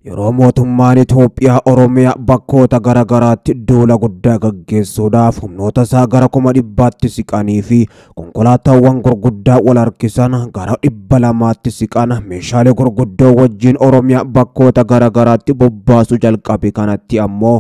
Yeroo mootummaan Itoophiyaa Oromiyaa bakkoota garagaraatti duula guddaa gaggeessuudhaaf humnoota isaa gara 100tti siqanii fi konkolaataawwan gurguddaa wal harkisan gara 200tti siqan meeshaalee gurguddoo wajjin Oromiyaa bakkoota garagaraatti bobbaasuu jalqabe kanatti ammoo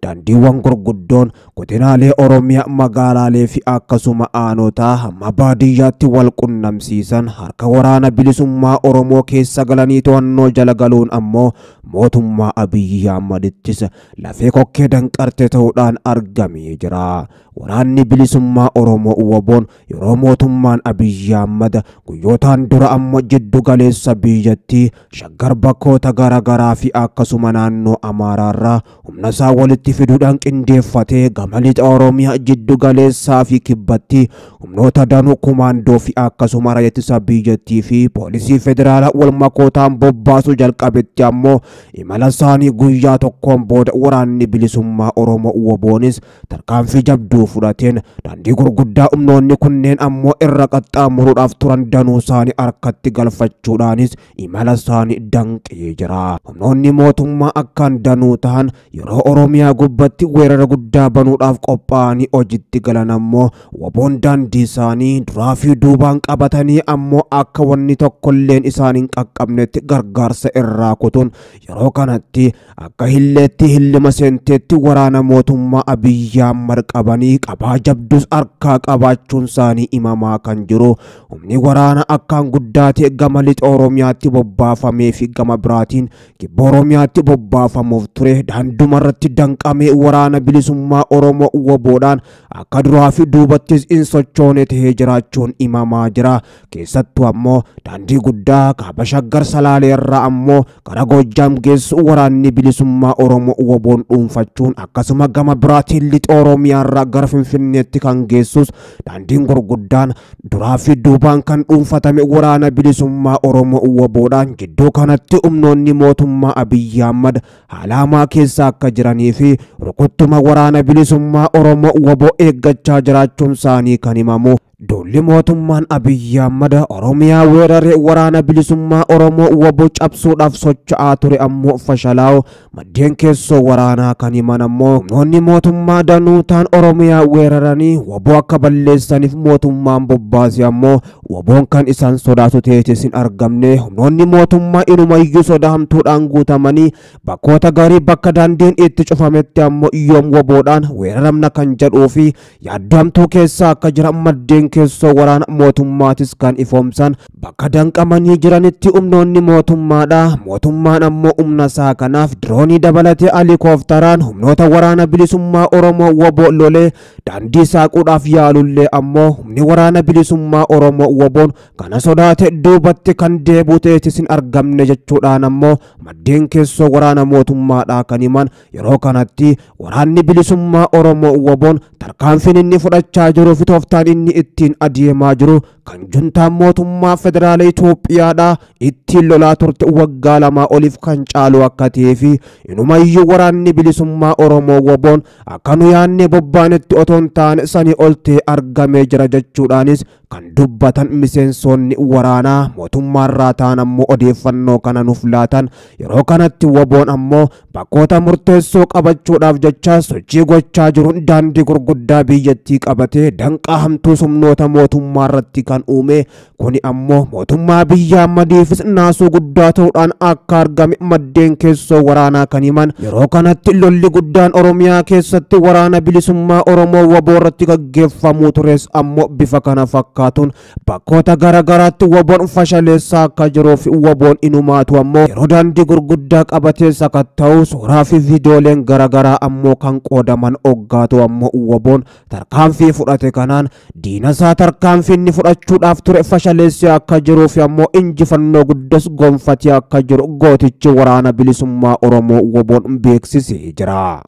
daandiiwwan gurguddoon godinaalee Oromiyaa magaalaalee fi akkasuma aanotaa hamma baadiyyaatti wal qunnamsiisan harka waraana bilisummaa Oromoo keessa galanii to'annoo jala galuun ammoo mootummaa Abiyyi Ahmadittis lafee kokkee danqarte ta'uudhaan argamee jira. Waraanni bilisummaa Oromoo WBO'n yeroo mootummaan Abiyyi Ahmad guyyootaan dura ammoo jiddu galeessa biyyattii shaggar bakkoota garagaraa fi akkasuma naannoo Amaaraarraa humna isaa walitti fiduudhaan qindeeffatee gama lixa Oromiyaa jiddu galeessaa fi kibbatti humnoota danuu kumaandoo fi akkasuma raayyaa ittisa biyyattii fi poolisii federaalaa wal makootaan bobbaasuu jalqabetti ammoo imala isaanii guyyaa tokkoon booda waraanni bilisummaa Oromoo WBO'nis tarkaanfii jabduu fudhateen daandii gurguddaa humnoonni kunneen ammoo irra qaxxaamuruudhaaf turan danuu isaanii harkatti galfachuudhaanis imala isaanii danqee jira. Humnoonni mootummaa akkaan danuu ta'an yeroo Oromiyaa gubbatti weerara guddaa banuudhaaf qophaa'anii hojiitti galan ammoo WBO'n daandii isaanii duraa fi duubaan qabatanii ammoo akka wanni tokkolleen isaaniin qaqqabnetti gargaarsa irraa kutuun yeroo kanatti akka hilleetti hillima seenteetti waraana mootummaa Abiyyi Ahmad qabanii qabaa jabdus harkaa qabaachuun isaanii imamaa kan jiru. Humni waraana akkaan guddaa ta'e gama lixa Oromiyaatti bobbaafamee fi gama biraatiin kibba Oromiyaatti bobbaafamuuf ture daanduma irratti danqamee waraana bilisummaa Oromoo WBO'dhaan akka duraa fi duubattis hin sochoone ta'ee jiraachuun imamaa jira. Keessattuu ammoo daandii guddaa kaaba shaggar salaalee irraa ammoo gara Goojjam geessu waraanni bilisummaa Oromoo WBO'n dhuunfachuun akkasuma gama biraatiin lixa Oromiyaa irraa gara Finfinneetti kan geessus daandiin gurguddaan duraa fi duubaan kan dhuunfatame waraana bilisummaa Oromoo WBO'dhaan jidduu kanatti humnoonni mootummaa Abiyyi Ahmad haala hamaa keessa akka jiranii fi rukuttuma waraana bilisummaa Oromoo WBO eeggachaa jiraachuun isaanii kan himamu. Duulli mootummaan Abiyyi Ahmad Oromiyaa weeraree waraana bilisummaa Oromoo WBO cabsuudhaaf socho'aa ture ammoo fashalaa'u maddeen keessoo waraanaa kan himan ammoo humnoonni mootummaa danuu ta'an Oromiyaa weeraranii WBO akka balleessaniif mootummaan bobbaase ammoo WBO'n kan isaan sodaatu ta'eetis hin argamne. Humnoonni mootummaa inumayyuu sodaamtuudhaan guutamanii bakkoota garii bakka daandiin itti cufametti ammoo yoom WBO'dhaan weeraramna kan jedhuu fi yaaddamtuu keessa akka jiran maddeen keessoo waraana mootummaatis kan ifoomsan bakka danqamanii jiranitti humnoonni mootummaadha. Mootummaan ammoo humna isaa kanaaf diroonii dabalatee helikoophteraan humnoota waraana bilisummaa Oromoo WBO lolee daandii saaquudhaaf yaalullee ammoo humni waraana bilisummaa Oromoo WBO'n kana sodaate duubatti kan deebi'u ta'eetis hin argamne jechuudhaan ammoo maddeen keessoo waraana mootummaadha kan himan. Yeroo kanatti waraanni bilisummaa Oromoo WBO'n tarkaanfiin inni fudhachaa jiruu fi tooftaan inni ittiin adeemaa jiru kan juntaan mootummaa federaalaa Itoophiyaadha ittiin lolaa turte waggaa lamaa oliif kan caalu akka ta'ee fi inumayyuu waraanni bilisummaa Oromoo WBO'n akka nu yaadne bobbaanetti otoo hin taane sanii ol ta'ee argamee jira jechuudhaanis kan dubbatan miseensonni waraanaa mootummaarraa ta'an ammoo odeeffannoo kana nuuf laatan. Yeroo kanatti WBO'n ammoo bakkoota murteessoo qabachuudhaaf jecha sochii gochaa jiruun daandii gurguddaa biyyattii qabatee danqaa hamtuu humnoota mootummaa irratti kan uume. Kuni ammoo mootummaa Abiyyi Ahmadiifis naasuu guddaa ta'uudhaan akka argame maddeen keessoo waraanaa kan himan. Yeroo kanatti lolli guddaan Oromiyaa keessatti waraana bilisummaa Oromoo WBO irratti gaggeeffamuu tures ammoo bifa kana fakkaatuun bakkoota garagaraatti WBO'n fashaleessaa akka jiruu fi WBO'n inumaatu ammoo yeroo daandii gurguddaa qabatee sakatta'u suuraa fi viidiyooleen garagaraa ammoo kan qoodaman oggaatu ammoo WBO'n tarkaanfii fudhate kanaan diina isaa tarkaanfii inni fudhachuudhaaf ture fashaleessee akka jiruu fi ammoo injifannoo guddas gonfatee akka jiru gootichi waraana bilisummaa Oromoo WBO'n beeksisee jira.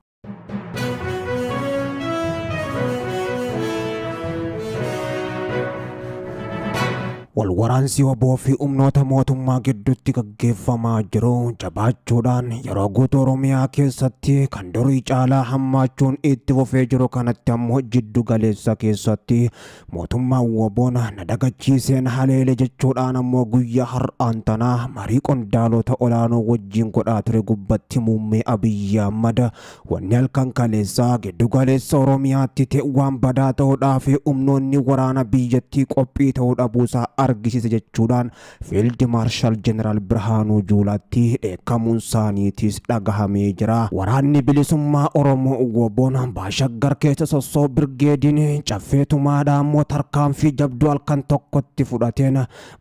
Walwaraansi waboo fi humnoota mootummaa gidduutti gaggeeffamaa jiru jabaachuudhaan yeroo guutuu Oromiyaa keessatti kan durii caalaa hammaachuun itti fufee jiru kanatti ammoo jiddu galeessa keessatti mootummaan waboon na dagachiiseen haleele jechuudhaan ammoo guyyaa har'aan tanaa marii qondaalota olaanoo wajjin godhaa ture gubbatti muummee Abiyyi Ahmad wanni halkan kaleessaa giddu galeessa Oromiyaatti ta'e waan badaa ta'uudhaa fi humnoonni waraana biyyattii qophii ta'uu dhabuusaa argisiise jechuudhaan Fiild Maarshaal Jeneraal Birhaanuu Juulaatti dheekkamuun isaaniitis dhagahamee jira. Waraanni bilisummaa Oromoo waboon Baashaggar keessa sossoo birgeediin caffeetumaadhaan ammoo tarkaanfii jabduu halkan tokkotti fudhateen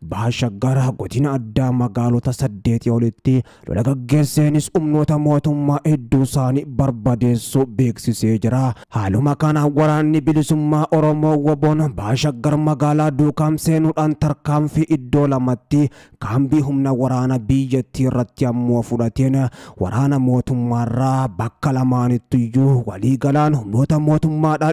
Baashaggar godina addaa magaalota 8 olitti lola gaggeesseenis humnoota mootummaa hedduu isaanii barbadeessuu beeksisee jira. Haaluma kana waraanni bilisummaa Oromoo waboon Baashaggar magaalaa Duukaam seenuudhaan tarkaanfii iddoo lamatti kaambii humna waraana biyyattii irratti ammoo fudhateen waraana mootummaarraa bakka lamaanittiyyu waliigalaan humnoota mootummaadhaa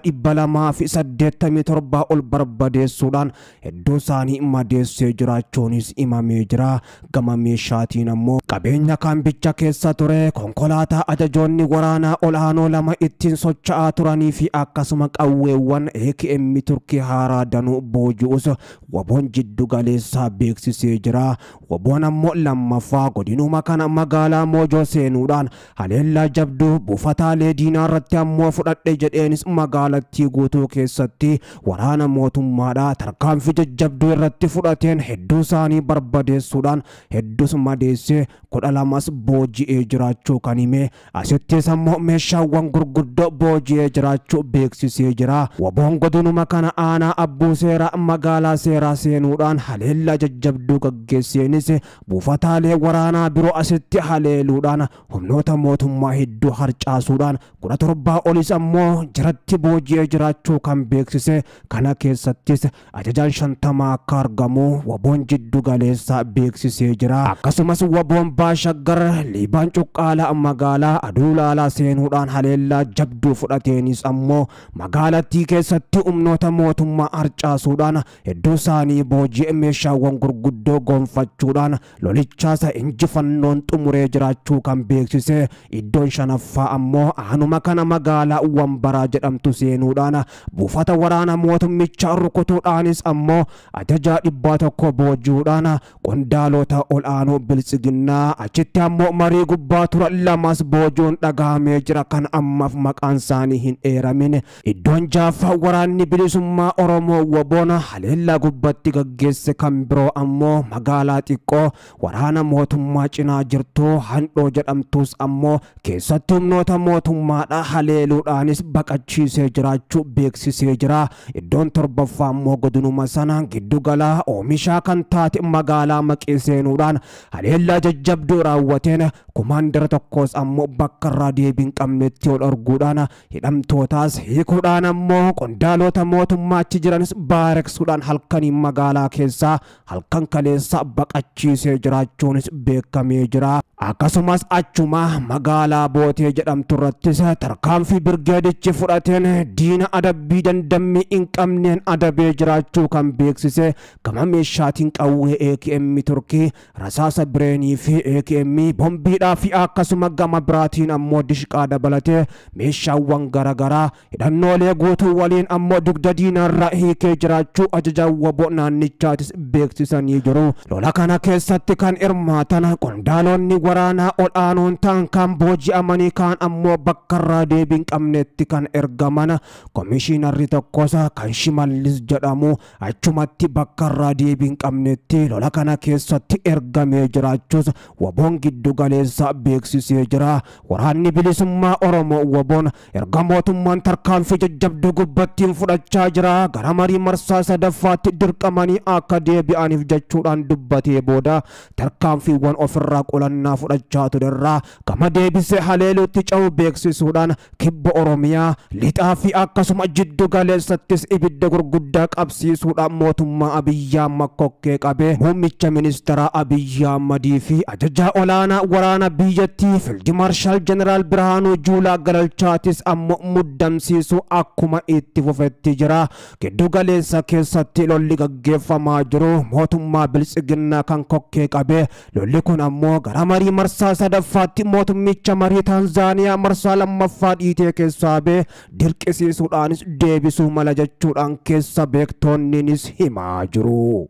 287 ol barbadeessuudhaan hedduu isaanii madeessee jiraachuunis himamee jira. Gama meeshaatiin ammoo qabeenya kaambicha keessa ture konkolaataa ajajoonni waraanaa olaanoo lama ittiin socho'aa turanii fi akkasuma qawweewwan AKM Turkii haaraa danuu booji'us waboon jiddu galeessaa beeksisee jira. Waboon ammoo lammaffaa godinuma kana magaalaa Moojoo seenuudhaan haleellaa jabduu buufataalee diinaa irratti ammoo fudhadhe jedheenis magaalattii guutuu keessatti waraana mootummaadhaa tarkaanfii jajjabduu irratti fudhateen hedduu isaanii barbadeessuudhaan hedduus madeessee 12 booji'ee jiraachuu kan hime. Asittis ammoo meeshaawwan gurguddoo booji'ee jiraachuu beeksisee jira. Waboon godinuma kana aanaa Abbuu Seeraa magaalaa Seeraa seenuudhaan haleellaa jajjabduu gaggeesseenis buufataalee waraanaa biroo asitti haleeluudhaan humnoota mootummaa hedduu harcaasuudhaan 17 olis ammoo jiratti booji'ee jiraachuu kan beeksise. Kana keessattis ajajaan 50 akka argamu waboon jiddu galeessaa beeksisee jira. Akkasumas waboon Baashaggar Liibaan Cuqqaalaa magaalaa Aduulaalaa seenuudhaan haleellaa jabduu fudhateenis ammoo magaalattii keessatti humnoota mootummaa harcaasuudhaan hedduu isaanii booji'e meeshaawwan gurguddoo gonfachuudhaan lolichaasa injifannoon xumuree jiraachuu kan beeksise. Iddoon shanaffaa ammoo aanuma kana magaalaa Wambaraa jedhamtu seenuudhaan buufata waraana mootummicha rukutuudhaanis ammoo ajajaa 100 booji'uudhaan qondaalota olaanoo bilisiginnaa achitti ammoo marii gubbaa turan lamas boojuun dhagahamee jira kan ammaaf maqaan isaanii hin eeramin. Iddoon jaaffaa waraanni bilisummaa Oromoo waboon haleellaa gubbatti gaggeesse kan biroo ammoo magaalaa xiqqoo waraana mootummaa cinaa jirtu Handhoo jedhamtus ammoo keessatti humnoota mootummaadhaa haleeluudhaanis baqachiisee jiraachuu beeksisee jira. Iddoon torbaffaa ammoo godinuma sana giddugalaa oomishaa kan taate magaalaa Maqee seenuudhaan haleellaa jajjabduu raawwateen kumaandara tokkos ammoo bakka irraa deebiin qabnetti ol arguudhaan hidhamtootaas hiikuudhaan ammoo qondaalota mootummaa achi jiranis baareksuudhaan halkaniin magaalaa keessaa halkan kaleessa baqachiisee jiraachuunis beekamee jira. Akkasumas achuma magaalaa Bootee jedhamtu irrattis tarkaanfii birgeedichi fudhateen diina adabbii dandammii hin qabneen adabee jiraachuu kan beeksise. Gama meeshaatiin qawwee AKM Turkii rasaasa bireenii fi AKM bombiidhaa fi akkasuma gama biraatiin ammoo dishqaa dabalatee meeshaawwan garagaraa hidhannoolee guutuu waliin ammoo dugda diinarraa hiikee jiraachuu ajajaan waboo naannichaatis beeksisanii jiru. Lola kana keessatti kan hirmaatan qondaalonni waraanaa olaanoon ta'an kan booji'amanii kaan ammoo bakka irraa deebiin qabnetti kan ergaman. Komishinarri tokkos kan Shimallis jedhamu achumatti bakka irraa deebiin qabnetti lola kana keessatti ergamee jiraachuus waboon giddu galeessaa beeksisee jira. Waraanni bilisummaa Oromoo waboon erga mootummaan tarkaanfii jajjabduu gubbattiin fudhachaa jira gara marii marsaa sadaffaatti dirqamanii akka deebi'aniif jechuudhaan dubbatee booda tarkaanfiiwwan ofirraa qolannaa fudhachaa turerraa gama deebisee haleeluutti ce'uu beeksisuudhaan kibba Oromiyaa lixaa fi akkasuma jiddu galeessattis ibidda gurguddaa qabsiisuudhaan mootummaa Abiyyi Ahmad kokkee qabee muummicha ministeeraa Abiyyi Ahmadii fi ajajaa olaanaa waraana biyyattii Fiild Maarshaal Jeneraal Birhaanuu Juulaa Galalchaatis ammoo muddamsiisuu akkuma itti fufetti jira. Giddu galeessa keessatti lolli gaggeeffamaa jiru mootummaa Biltsiginnaa kan kokkee qabee lolli kun ammoo gara marii marsaa sadaffaatti mootummicha marii Taanzaaniyaa marsaa lammaffaa dhiitee keessaa bee dirqisiisuudhaanis deebisuu mala jechuudhaan keessa beektonninis himaa jiru.